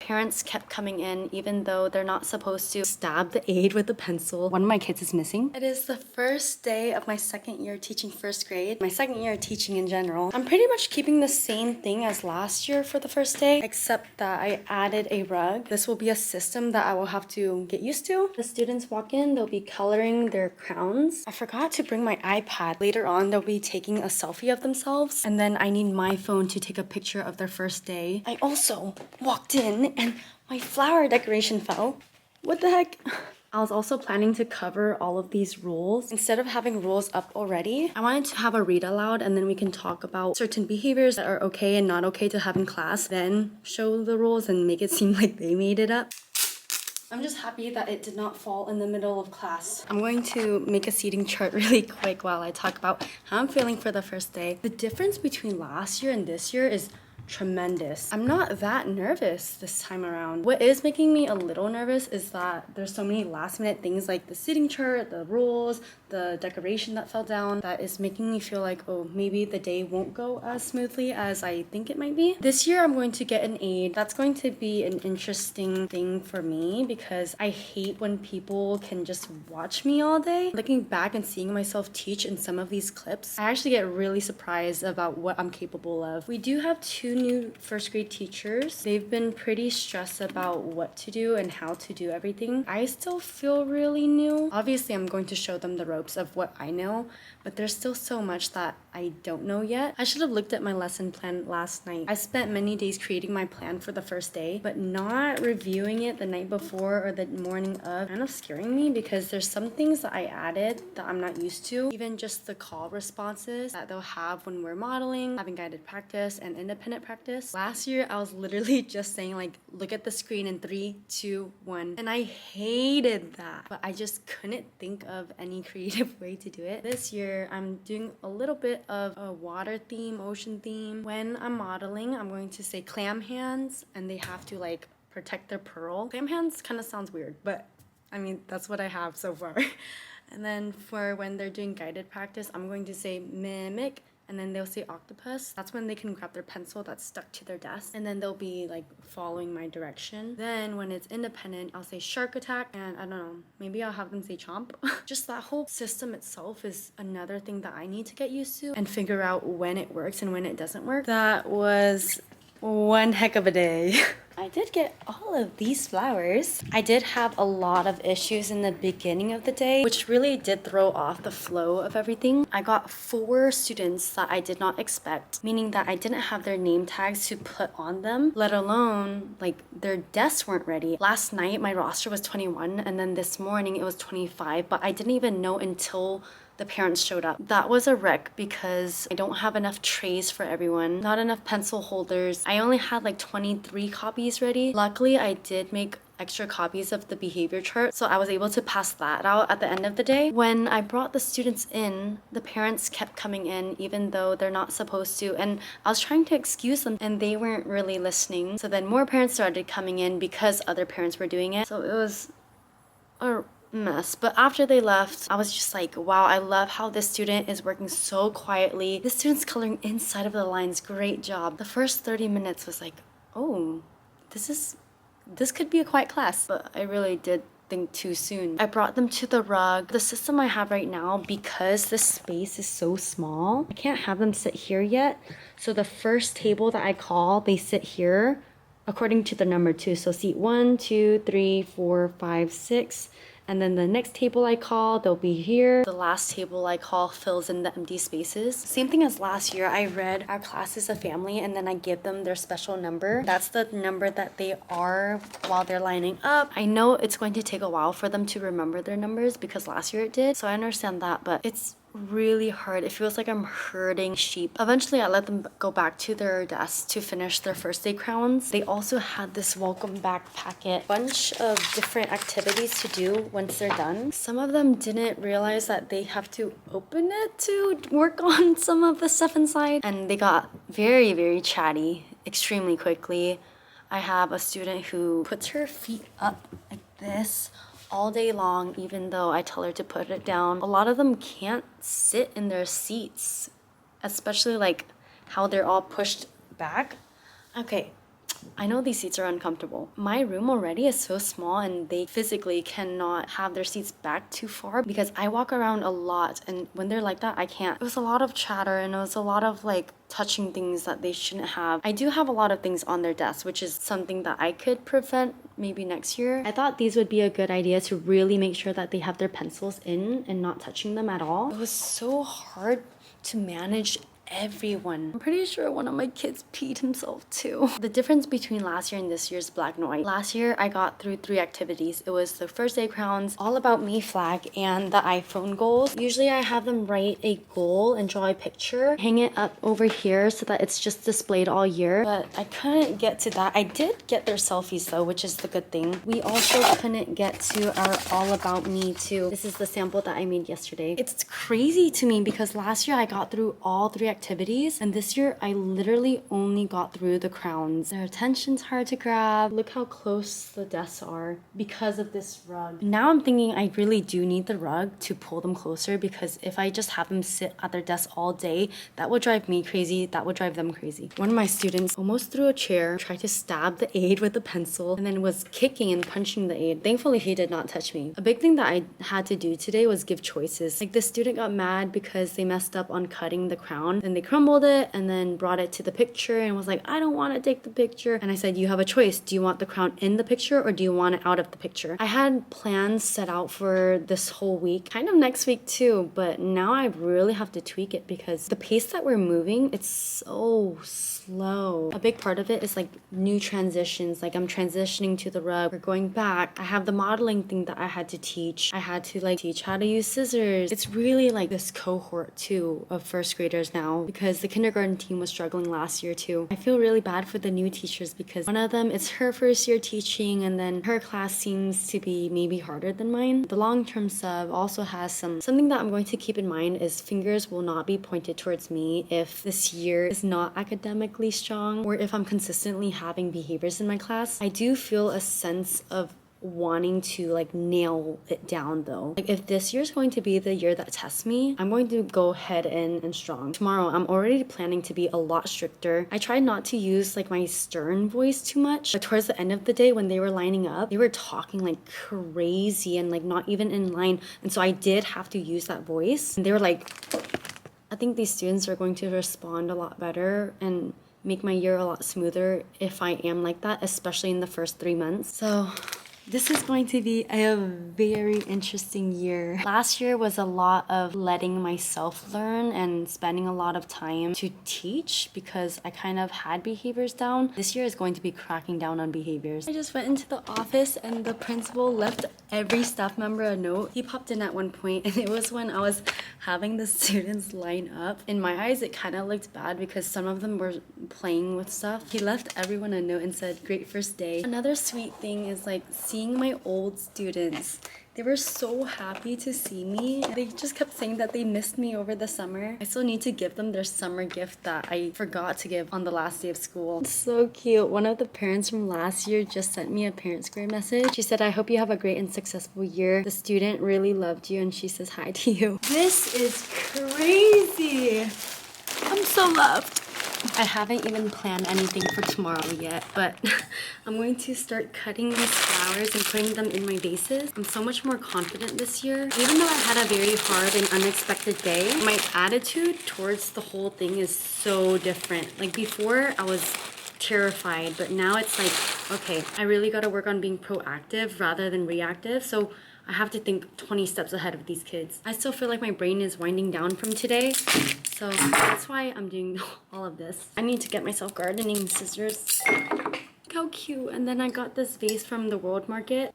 parents kept coming in even though they're not supposed to stab the aide with a pencil. One of my kids is missing. It is the first day of my second year teaching first grade. My second year teaching in general. I'm pretty much keeping the same thing as last year for the first day, except that I added a rug. This will be a system that I will have to get used to. The students walk in, they'll be coloring their crowns. I forgot to bring my iPad. Later on, they'll be taking a selfie of themselves, and then I need my phone to take a picture of their first day. I also walked in and my flower decoration fell. What the heck? I was also planning to cover all of these rules. Instead of having rules up already, I wanted to have a read aloud and then we can talk about certain behaviors that are okay and not okay to have in class, then show the rules and make it seem like they made it up. I'm just happy that it did not fall in the middle of class. I'm going to make a seating chart really quick while I talk about how I'm feeling for the first day. The difference between last year and this year is tremendous. I'm not that nervous this time around. What is making me a little nervous is that there's so many last minute things like the seating chart, the rules, the decoration that fell down, that is making me feel like, oh, maybe the day won't go as smoothly as I think it might be. This year I'm going to get an aide. That's going to be an interesting thing for me because I hate when people can just watch me all day. Looking back and seeing myself teach in some of these clips, I actually get really surprised about what I'm capable of. We do have 2 new first grade teachers. They've been pretty stressed about what to do and how to do everything. I still feel really new. Obviously, I'm going to show them the ropes of what I know, but there's still so much that I don't know yet. I should have looked at my lesson plan last night. I spent many days creating my plan for the first day, but not reviewing it the night before or the morning of kind of scaring me because there's some things that I added that I'm not used to. Even just the call responses that they'll have when we're modeling, having guided practice and independent practice. Last year, I was literally just saying like, look at the screen in 3, 2, 1. And I hated that, but I just couldn't think of any creative way to do it. This year, I'm doing a little bit of a water theme, ocean theme. When I'm modeling, I'm going to say clam hands and they have to like protect their pearl. Clam hands kind of sounds weird, but I mean, that's what I have so far. And then for when they're doing guided practice, I'm going to say mimic, and then they'll say octopus. That's when they can grab their pencil that's stuck to their desk, and then they'll be like following my direction. Then when it's independent, I'll say shark attack, and I don't know, maybe I'll have them say chomp. Just that whole system itself is another thing that I need to get used to and figure out when it works and when it doesn't work. That was one heck of a day. I did get all of these flowers. I did have a lot of issues in the beginning of the day, which really did throw off the flow of everything. I got 4 students that I did not expect, meaning that I didn't have their name tags to put on them, let alone like their desks weren't ready. Last night, my roster was 21, and then this morning it was 25, but I didn't even know until the parents showed up. That was a wreck because I don't have enough trays for everyone, not enough pencil holders. I only had like 23 copies ready. Luckily, I did make extra copies of the behavior chart, so I was able to pass that out at the end of the day. When I brought the students in, the parents kept coming in even though they're not supposed to, and I was trying to excuse them and they weren't really listening. So then more parents started coming in because other parents were doing it. So it was a mess. But after they left, I was just like, wow, I love how this student is working so quietly. This student's coloring inside of the lines. Great job. The first 30 minutes was like, oh, this could be a quiet class. But I really did think too soon. I brought them to the rug. The system I have right now, because the space is so small, I can't have them sit here yet. So the first table that I call, they sit here according to the number 2. So seat 1, 2, 3, 4, 5, 6. And then the next table I call, they'll be here. The last table I call fills in the empty spaces. Same thing as last year, I read our class is a family and then I give them their special number. That's the number that they are while they're lining up. I know it's going to take a while for them to remember their numbers because last year it did. So I understand that, but it's really hard. It feels like I'm herding sheep. Eventually, I let them go back to their desks to finish their first day crowns. They also had this welcome back packet, bunch of different activities to do once they're done. Some of them didn't realize that they have to open it to work on some of the stuff inside, and they got very, very chatty extremely quickly. I have a student who puts her feet up like this all day long, even though I tell her to put it down. A lot of them can't sit in their seats, especially like how they're all pushed back. Okay, I know these seats are uncomfortable. My room already is so small and they physically cannot have their seats back too far because I walk around a lot, and when they're like that, I can't. It was a lot of chatter and it was a lot of like touching things that they shouldn't have. I do have a lot of things on their desk, which is something that I could prevent maybe next year. I thought these would be a good idea to really make sure that they have their pencils in and not touching them at all. It was so hard to manage everyone. I'm pretty sure one of my kids peed himself too. The difference between last year and this year is black and white. Last year I got through 3 activities. It was the first day crowns, all about me flag, and the iPhone goals. Usually I have them write a goal and draw a picture, hang it up over here so that it's just displayed all year, but I couldn't get to that. I did get their selfies though, which is the good thing. We also couldn't get to our all about me too. This is the sample that I made yesterday. It's crazy to me because last year I got through all 3 activities, and this year I literally only got through the crowns. Their attention's hard to grab. Look how close the desks are because of this rug. Now I'm thinking I really do need the rug to pull them closer, because if I just have them sit at their desk all day, that would drive me crazy, that would drive them crazy. One of my students almost threw a chair, tried to stab the aide with a pencil, and then was kicking and punching the aide. Thankfully he did not touch me. A big thing that I had to do today was give choices. Like, the student got mad because they messed up on cutting the crown, and they crumbled it and then brought it to the picture and was like, I don't want to take the picture. And I said, you have a choice. Do you want the crown in the picture or do you want it out of the picture? I had plans set out for this whole week, kind of next week too, but now I really have to tweak it because the pace that we're moving, it's so slow. A big part of it is like new transitions. Like, I'm transitioning to the rug, we're going back. I have the modeling thing that I had to teach. I had to like teach how to use scissors. It's really like this cohort too of first graders now, because the kindergarten team was struggling last year too. I feel really bad for the new teachers because one of them, it's her first year teaching, and then her class seems to be maybe harder than mine. The long-term sub also has something that I'm going to keep in mind is fingers will not be pointed towards me if this year is not academically strong or if I'm consistently having behaviors in my class. I do feel a sense of wanting to like nail it down though. Like, if this year's going to be the year that tests me, I'm going to go head in and strong. Tomorrow I'm already planning to be a lot stricter. I tried not to use like my stern voice too much, but towards the end of the day when they were lining up, they were talking like crazy and like not even in line, and so I did have to use that voice, and they were like, I think these students are going to respond a lot better and make my year a lot smoother if I am like that, especially in the first 3 months. So this is going to be a very interesting year. Last year was a lot of letting myself learn and spending a lot of time to teach because I kind of had behaviors down. This year is going to be cracking down on behaviors. I just went into the office and the principal left every staff member a note. He popped in at one point and it was when I was having the students line up. In my eyes, it kind of looked bad because some of them were playing with stuff. He left everyone a note and said, great first day. Another sweet thing is like seeing my old students. They were so happy to see me. They just kept saying that they missed me over the summer. I still need to give them their summer gift that I forgot to give on the last day of school. It's so cute. One of the parents from last year just sent me a parent square message. She said, I hope you have a great and successful year. The student really loved you and she says hi to you. This is crazy. I'm so loved. I haven't even planned anything for tomorrow yet, but I'm going to start cutting these flowers and putting them in my vases. I'm so much more confident this year. Even though I had a very hard and unexpected day, my attitude towards the whole thing is so different. Like, before I was terrified, but now it's like, okay, I really got to work on being proactive rather than reactive. So I have to think 20 steps ahead of these kids. I still feel like my brain is winding down from today, so that's why I'm doing all of this. I need to get myself gardening scissors. Look how cute. And then I got this vase from the World Market.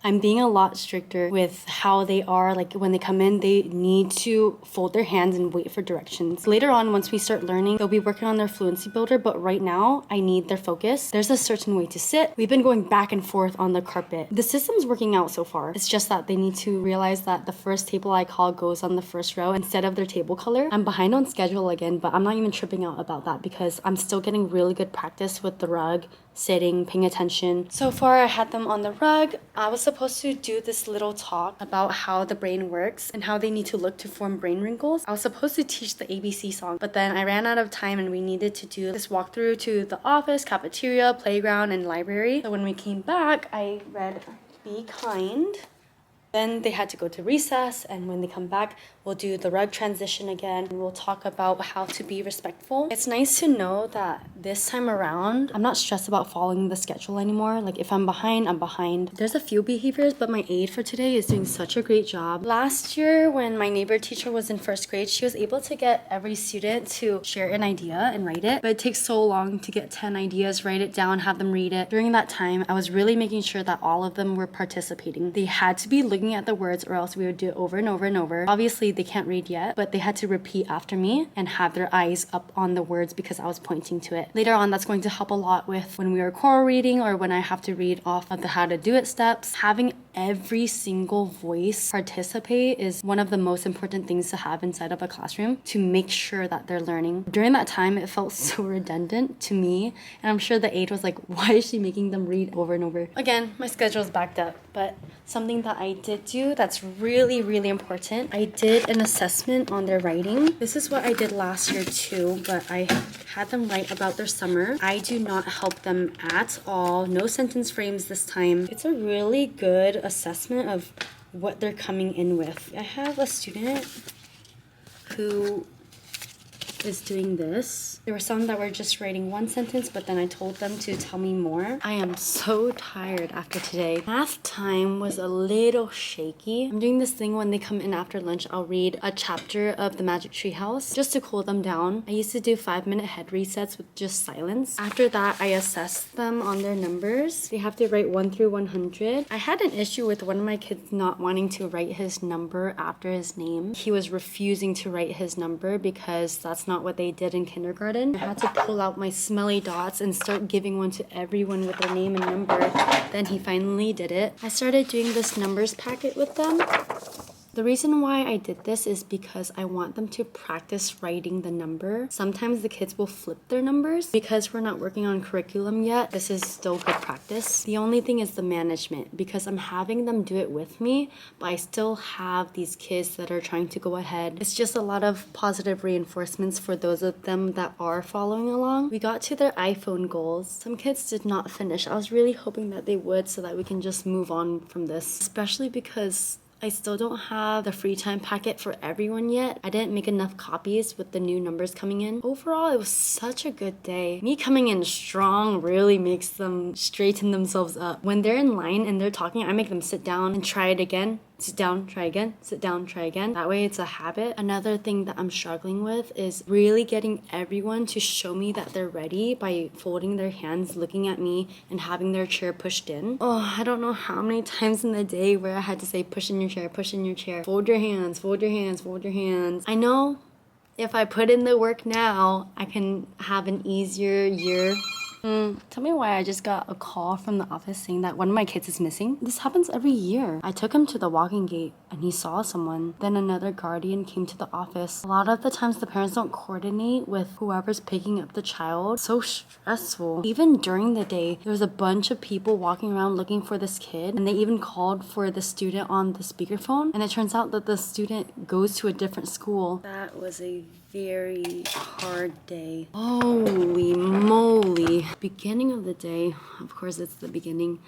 I'm being a lot stricter with how they are. Like, when they come in, they need to fold their hands and wait for directions. Later on, once we start learning, they'll be working on their fluency builder, but right now I need their focus. There's a certain way to sit. We've been going back and forth on the carpet. The system's working out so far. It's just that they need to realize that the first table I call goes on the first row instead of their table color. I'm behind on schedule again, but I'm not even tripping out about that because I'm still getting really good practice with the rug, sitting, paying attention. So far, I had them on the rug. I was supposed to do this little talk about how the brain works and how they need to look to form brain wrinkles. I was supposed to teach the ABC song, but then I ran out of time and we needed to do this walkthrough to the office, cafeteria, playground, and library. So when we came back, I read Be Kind. Then they had to go to recess, and when they come back, we'll do the rug transition again. We'll talk about how to be respectful. It's nice to know that this time around, I'm not stressed about following the schedule anymore. Like if I'm behind, I'm behind. There's a few behaviors, but my aide for today is doing such a great job. Last year, when my neighbor teacher was in first grade, she was able to get every student to share an idea and write it, but it takes so long to get 10 ideas, write it down, have them read it. During that time, I was really making sure that all of them were participating. They had to be looking at the words or else we would do it over and over and over. Obviously, they can't read yet, but they had to repeat after me and have their eyes up on the words because I was pointing to it. Later on, that's going to help a lot with when we are choral reading or when I have to read off of the how to do it steps. Having every single voice participate is one of the most important things to have inside of a classroom to make sure that they're learning. During that time, it felt so redundant to me, and I'm sure the aide was like, why is she making them read over and over? Again, my schedule's backed up, but something that I did do that's really, really important, I did an assessment on their writing. This is what I did last year too, but I had them write about their summer. I do not help them at all. No sentence frames this time. It's a really good assessment of what they're coming in with. I have a student who is doing this. There were some that were just writing one sentence, but then I told them to tell me more. I am so tired after today. Math time was a little shaky. I'm doing this thing when they come in after lunch. I'll read a chapter of the Magic Tree House just to cool them down. I used to do 5-minute head resets with just silence. After that, I assessed them on their numbers. They have to write 1 through 100. I had an issue with one of my kids not wanting to write his number after his name. He was refusing to write his number because that's not what they did in kindergarten. I had to pull out my smelly dots and start giving one to everyone with their name and number. Then he finally did it. I started doing this numbers packet with them. The reason why I did this is because I want them to practice writing the number. Sometimes the kids will flip their numbers. Because we're not working on curriculum yet, this is still good practice. The only thing is the management, because I'm having them do it with me, but I still have these kids that are trying to go ahead. It's just a lot of positive reinforcements for those of them that are following along. We got to their iPhone goals. Some kids did not finish. I was really hoping that they would so that we can just move on from this, especially because I still don't have the free time packet for everyone yet. I didn't make enough copies with the new numbers coming in. Overall, it was such a good day. Me coming in strong really makes them straighten themselves up. When they're in line and they're talking, I make them sit down and try it again. Sit down, try again, sit down, try again. That way it's a habit. Another thing that I'm struggling with is really getting everyone to show me that they're ready by folding their hands, looking at me, and having their chair pushed in. Oh, I don't know how many times in the day where I had to say, push in your chair, push in your chair. Fold your hands, fold your hands, fold your hands. I know if I put in the work now, I can have an easier year. Tell me why I just got a call from the office saying that one of my kids is missing. This happens every year. I took him to the walking gate and he saw someone. Then another guardian came to the office. A lot of the times the parents don't coordinate with whoever's picking up the child. So stressful. Even during the day, there was a bunch of people walking around looking for this kid, and they even called for the student on the speakerphone, and it turns out that the student goes to a different school. That was a very hard day. Holy moly. Beginning of the day, of course it's the beginning,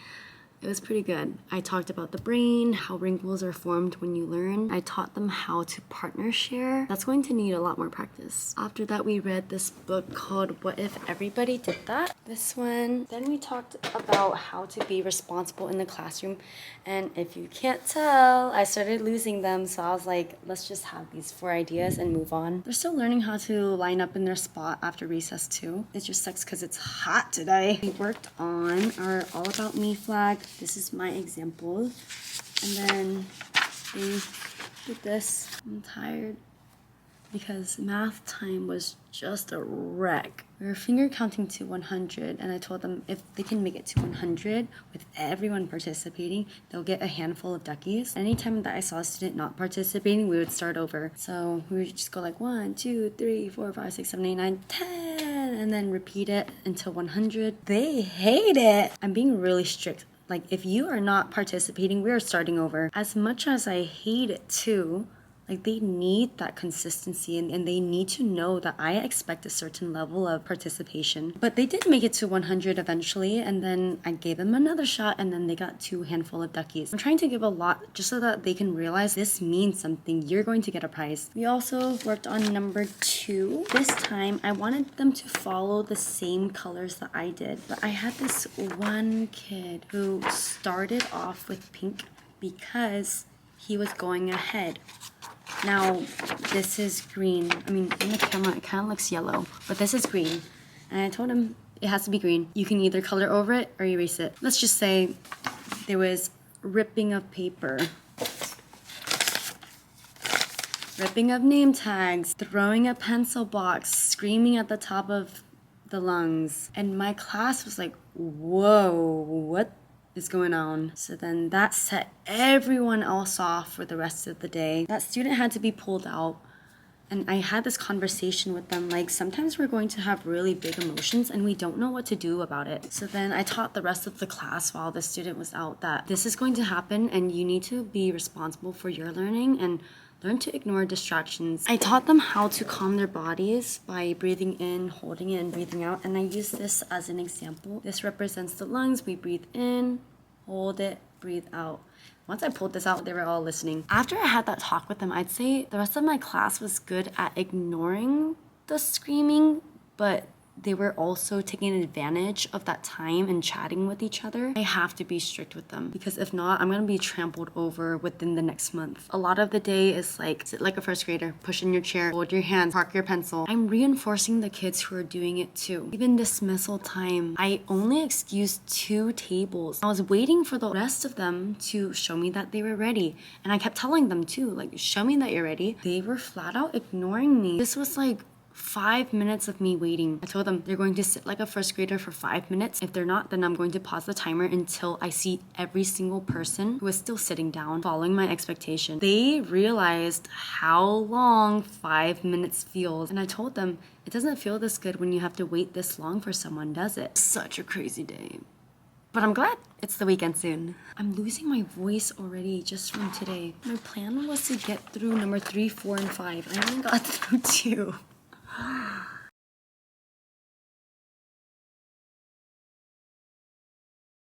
it was pretty good. I talked about the brain, how wrinkles are formed when you learn. I taught them how to partner share. That's going to need a lot more practice. After that, we read this book called What If Everybody Did That? This one. Then we talked about how to be responsible in the classroom. And if you can't tell, I started losing them. So I was like, let's just have these 4 ideas and move on. They're still learning how to line up in their spot after recess too. It just sucks because it's hot today. We worked on our All About Me flag. This is my example. And then they did this. I'm tired because math time was just a wreck. We were finger counting to 100, and I told them if they can make it to 100 with everyone participating, they'll get a handful of duckies. Anytime that I saw a student not participating, we would start over. So we would just go like 1, 2, 3, 4, 5, 6, 7, 8, 9, 10. and then repeat it until 100. They hate it. I'm being really strict. Like, if you are not participating, we are starting over. As much as I hate it too, like, they need that consistency and they need to know that I expect a certain level of participation. But they did make it to 100 eventually, and then I gave them another shot, and then they got 2 handful of duckies. I'm trying to give a lot just so that they can realize this means something. You're going to get a prize. We also worked on number 2. This time, I wanted them to follow the same colors that I did. But I had this one kid who started off with pink because he was going ahead. Now, this is green. I mean, in the camera, it kind of looks yellow, but this is green. And I told him it has to be green. You can either color over it or erase it. Let's just say there was ripping of paper, ripping of name tags, throwing a pencil box, screaming at the top of the lungs. And my class was like, whoa, what is going on? So then that set everyone else off for the rest of the day. That student had to be pulled out. And I had this conversation with them, like, sometimes we're going to have really big emotions and we don't know what to do about it. So then I taught the rest of the class while the student was out that this is going to happen and you need to be responsible for your learning and learn to ignore distractions. I taught them how to calm their bodies by breathing in, holding it, and breathing out. And I use this as an example. This represents the lungs. We breathe in, hold it, breathe out. Once I pulled this out, they were all listening. After I had that talk with them, I'd say the rest of my class was good at ignoring the screaming, but they were also taking advantage of that time and chatting with each other. I have to be strict with them because if not, I'm gonna be trampled over within the next month. A lot of the day is like, sit like a first grader, push in your chair, hold your hands, park your pencil. I'm reinforcing the kids who are doing it too. Even dismissal time, I only excused 2 tables. I was waiting for the rest of them to show me that they were ready. And I kept telling them too, like, show me that you're ready. They were flat out ignoring me. This was like 5 minutes of me waiting. I told them they're going to sit like a first grader for 5 minutes. If they're not, then I'm going to pause the timer until I see every single person who is still sitting down, following my expectation. They realized how long 5 minutes feels. And I told them, it doesn't feel this good when you have to wait this long for someone, does it? Such a crazy day. But I'm glad it's the weekend soon. I'm losing my voice already just from today. My plan was to get through number 3, 4, and 5. I only got through 2.